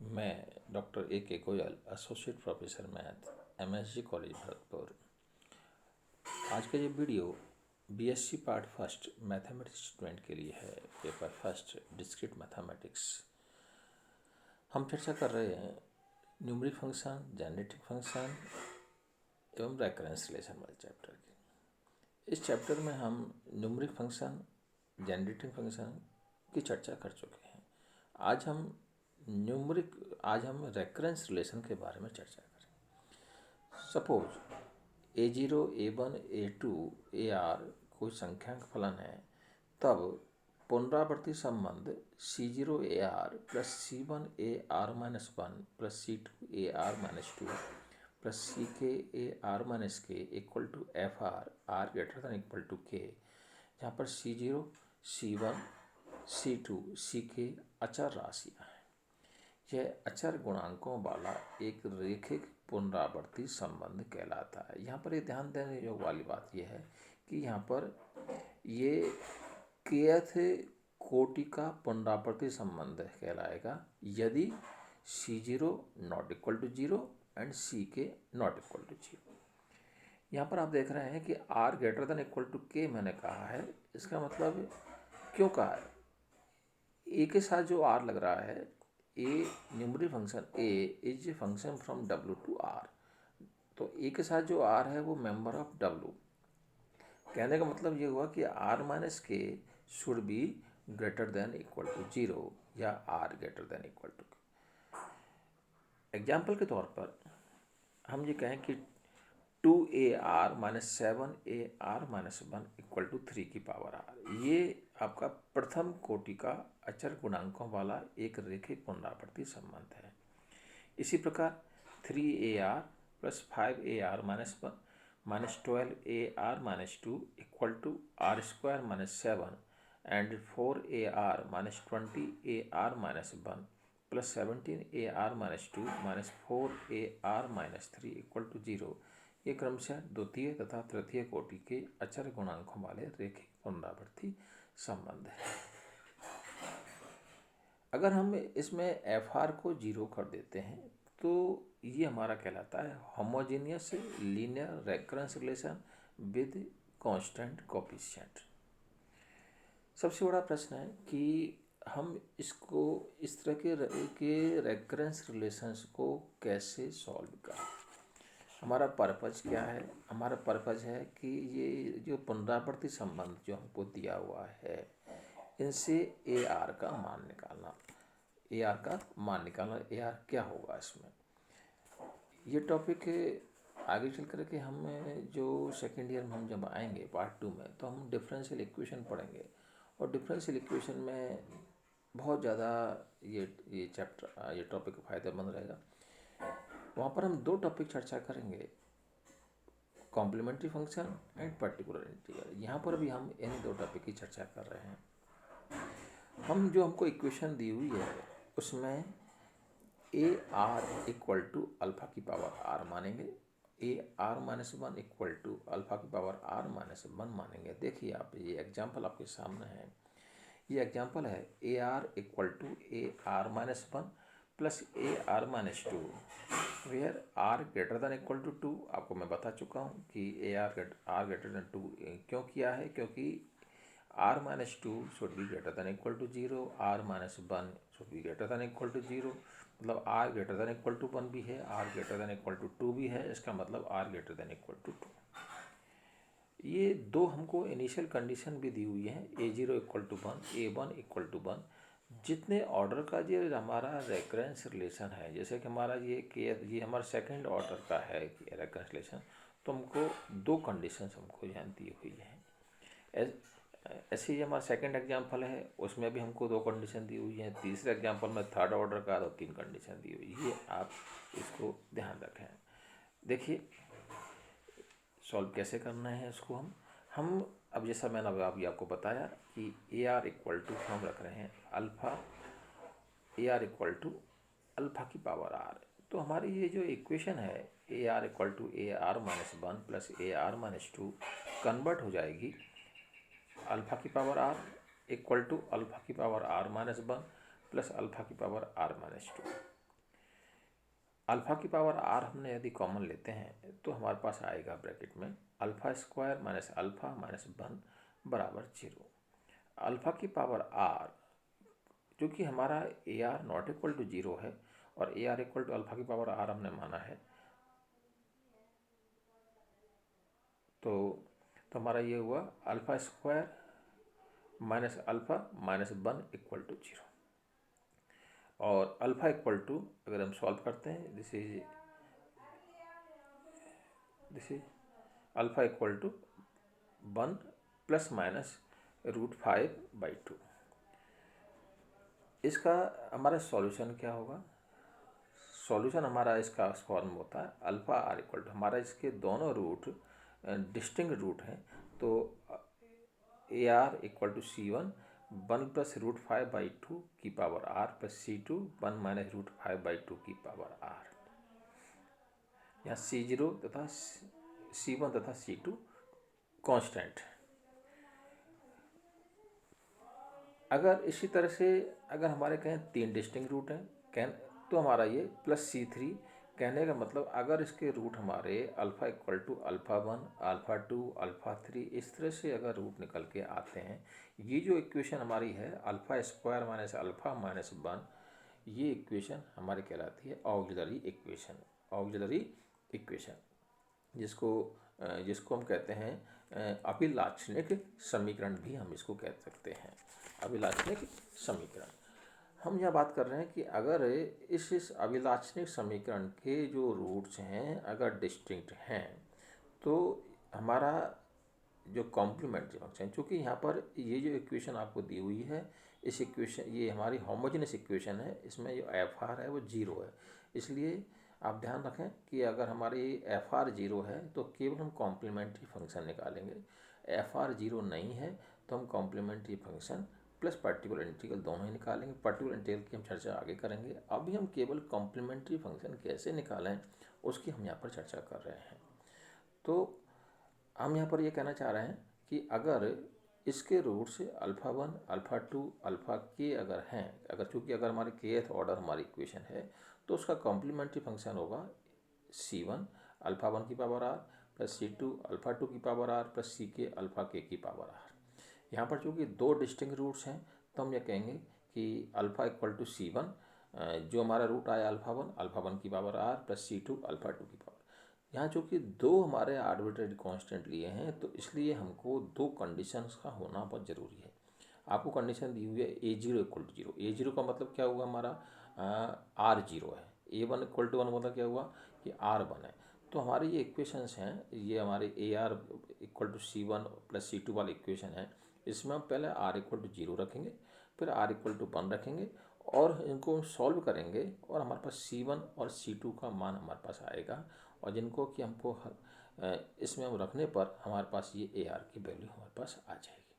मैं doctor A.K. Goyal, associate professor math, MSG college Bharatpur. आज का ये video BSc part first mathematics student के लिए है। Paper first discrete mathematics. हम चर्चा कर रहे हैं न्यूमरिक फंक्शन, जेनरेटिक फंक्शन एवं रेकरेंस रिलेशन वाले चैप्टर की। इस चैप्टर में हम न्यूमरिक फंक्शन, जेनरेटिक फंक्शन की चर्चा कर चुके हैं। आज हम रेकरेंस रिलेशन के बारे में चर्चा करें। Suppose A0, A1, A2, AR कोई संख्यांक फलन है, तब पुनरावर्ती संबंध C0AR plus C1AR-1 plus C2AR-2 plus CKAR-K equal to FR R greater than equal to K, जहाँ पर C0, C1, C2, CK अचर राशियाँ हैं। यह अचर गुणांकों वाला एक रैखिक पुनरावर्ती संबंध कहलाता है। यहाँ पर ये ध्यान देने योग्य वाली बात यह है कि यहाँ पर ये kth कोटि का पुनरावर्ती संबंध कहलाएगा यदि C0 not equal to 0 and CK not equal to 0। यहाँ पर आप देख रहे हैं कि R greater than equal to K मैंने कहा है। इसका मतलब क्यों कहा है? A के साथ जो R लग रहा है, A numeric function A is a function from W to R, तो A के साथ जो R है वो मेंबर ऑफ W। कहने का मतलब ये हुआ कि R-K should be greater than equal to 0 या R greater than equal to. Example के तौर पर हम ये कहें कि 2AR-7AR-1 इक्वल टू 3 की पावर R, ये आपका प्रथम कोटि का अचर गुणांकों वाला एक रैखिक पुनरावर्ती संबंध है। इसी प्रकार 3AR plus 5AR-1 minus 12AR-2 equal to R² -7 and 4AR-20AR-1 plus 17AR-2 minus 4AR-3 equal to 0, ये क्रमशः द्वितीय तथा तृतीय कोटि के अचर गुणांकों वाले रैखिक पुनरावर्ती संबंध है। अगर हम इसमें FR को 0 कर देते हैं तो ये हमारा कहलाता है homogeneous linear recurrence relation with constant coefficient. सबसे बड़ा प्रश्न है कि हम इसको इस तरह के रेकरेंस रिलेशंस को कैसे सॉल्व करें। हमारा पर्पज़ क्या है? हमारा पर्पज़ है कि ये जो पुनरावर्ती संबंध जो हमको दिया हुआ है, इनसे AR का मान निकालना। AR क्या होगा इसमें, ये टॉपिक आगे चल कर के हम जो सेकेंड ईयर में हम जब आएंगे पार्ट 2 में, तो हम डिफरेंशियल इक्वेशन पढ़ेंगे। और डिफरेंशियल इक्वेशन में बहुत ज़्यादा ये टॉपिक फ़ायदेमंद रहेगा। वहाँ पर हम 2 टॉपिक चर्चा करेंगे, complementary function and particular integral. यहाँ पर भी हम इन 2 टॉपिक की चर्चा कर रहे हैं। हमको इक्वेशन दी हुई है उसमें AR इक्वल टू अल्फ़ा की पावर R मानेंगे, AR-1 इक्वल टू अल्फ़ा की पावर R-1 मानेंगे। देखिए आप, ये एग्जाम्पल आपके सामने है। ये एग्जाम्पल है AR equal to AR-1 plus AR-2 where R greater than equal to 2। आपको मैं बता चुका हूँ कि R ग्रेटर दैन 2 क्यों किया है, क्योंकि R-2 should be greater than equal to 0, R-1 should be greater than equal to 0, मतलब R greater than equal to 1 भी है, R greater than equal to 2 भी है। इसका मतलब R greater than equal to 2। ये 2 हमको इनिशियल कंडीशन भी दी हुई है, A0 equal to 1, A1 equal to 1। जितने ऑर्डर का ये हमारा रेकरेंस रिलेशन है, जैसे कि हमारा ये हमारा सेकंड ऑर्डर का है रेकरेंस रिलेशन, तो हमको 2 कंडीशंस हमको यहाँ दी हुई है। ऐसे ही हमारा सेकंड एग्जाम्पल है, उसमें भी हमको 2 कंडीशन दी हुई है। तीसरे एग्जाम्पल में थर्ड ऑर्डर का तो 3 कंडीशन दी हुई है। ये आप इसको ध्यान रखें। देखिए सॉल्व कैसे करना है इसको। हम अब जैसा मैंने अभी आपको बताया कि AR इक्वल टू हम रख रहे हैं alpha, AR equal to alpha की पावर R। तो हमारी ये जो इक्वेशन है AR equal to AR-1 plus AR-2 convert हो जाएगी अल्फ़ा की power R equal to alpha की पावर R-1 प्लस अल्फ़ा की पावर R-2। अल्फ़ा की पावर आर हमने यदि कॉमन लेते हैं तो हमारे पास आएगा ब्रैकेट में alpha square minus alpha minus 1 बराबर 0। अल्फ़ा की पावर आर क्योंकि हमारा A R not equal to 0 है और A R equal to alpha की पावर आर हमने माना है, तो हमारा ये हुआ alpha square minus alpha minus 1 equal to 0। और अल्फ़ा इक्वल टू अगर हम सॉल्व करते हैं this is alpha equal to 1 plus minus √5/2। इसका हमारा सॉल्यूशन क्या होगा? सॉल्यूशन हमारा इसका फॉर्म होता है अल्फ़ा आर इक्वल टू, हमारा इसके दोनों रूट डिस्टिंक्ट रूट हैं, तो A R equal to C1 1 प्लस √5/2 की power R plus C2 1 minus √5/2 की पावर आर। यहाँ C0 तथा C1 तथा C2 कांस्टेंट। अगर इसी तरह से अगर हमारे कहें 3 डिस्टिंक्ट रूट हैं तो हमारा ये प्लस C3, कहने का मतलब अगर इसके रूट हमारे alpha equal to alpha 1 alpha 2 alpha 3 इस तरह से अगर रूट निकल के आते हैं, ये जो इक्वेशन हमारी है alpha square minus alpha minus 1, ये इक्वेशन हमारी कहलाती है ऑक्सिलरी इक्वेशन। ऑक्सिलरी इक्वेशन जिसको हम कहते हैं अभिलाक्षणिक समीकरण भी हम इसको कह सकते हैं, अभिलाक्षणिक समीकरण। हम यह बात कर रहे हैं कि अगर इस अभिलाक्षणिक समीकरण के जो रूट्स हैं अगर डिस्टिंक्ट हैं तो हमारा जो कॉम्प्लीमेंट्री फंक्शन, चूँकि यहाँ पर ये जो इक्वेशन आपको दी हुई है इस इक्वेशन ये हमारी होमोजेनस इक्वेशन है, इसमें जो एफ आर है वो 0 है, इसलिए आप ध्यान रखें कि अगर हमारी एफ आर 0 है तो केवल हम कॉम्प्लीमेंट्री फंक्शन निकालेंगे। एफ आर 0 नहीं है तो हम complementary function plus particular integral दोनों ही निकालेंगे। पर्टिकुलर इंटीग्रल की हम चर्चा आगे करेंगे, अभी हम केवल कॉम्प्लीमेंट्री फंक्शन कैसे निकालें उसकी हम यहाँ पर चर्चा कर रहे हैं। तो हम यहाँ पर ये कहना चाह रहे हैं कि अगर इसके रूट से अल्फ़ा 1 अल्फ़ा 2 अल्फ़ा के अगर हैं, अगर चूँकि अगर हमारे kth ऑर्डर हमारी इक्वेशन है तो उसका कॉम्प्लीमेंट्री फंक्शन होगा C1 अल्फ़ा 1 की power R plus C2 alpha 2 की power R plus CK alpha K की पावर आर। यहाँ पर चूँकि 2 डिस्टिंक्ट रूट्स हैं तो हम ये कहेंगे कि अल्फ़ा इक्वल टू C1 जो हमारा रूट आया अल्फ़ा 1 की power R plus C2 alpha 2 की पावर। यहाँ चूँकि 2 हमारे आर्बिट्रेरी कांस्टेंट लिए हैं तो इसलिए हमको 2 कंडीशंस का होना बहुत ज़रूरी है। आपको कंडीशन दी हुई है A0 इक्वल टू 0। A0 का मतलब क्या हुआ हमारा R0 है। A1 इक्वल टू 1 मतलब क्या हुआ कि R1 है। तो हमारी ये इक्वेशंस हैं, ये हमारे AR equal to C1 plus C2 वाली इक्वेशन है, इसमें हम पहले R इक्वल टू 0 रखेंगे, फिर R इक्वल टू 1 रखेंगे और इनको सॉल्व करेंगे और हमारे पास C1 और C2 का मान हमारे पास आएगा, और जिनको कि हमको इसमें हम रखने पर हमारे पास ये AR की वैल्यू हमारे पास आ जाएगी।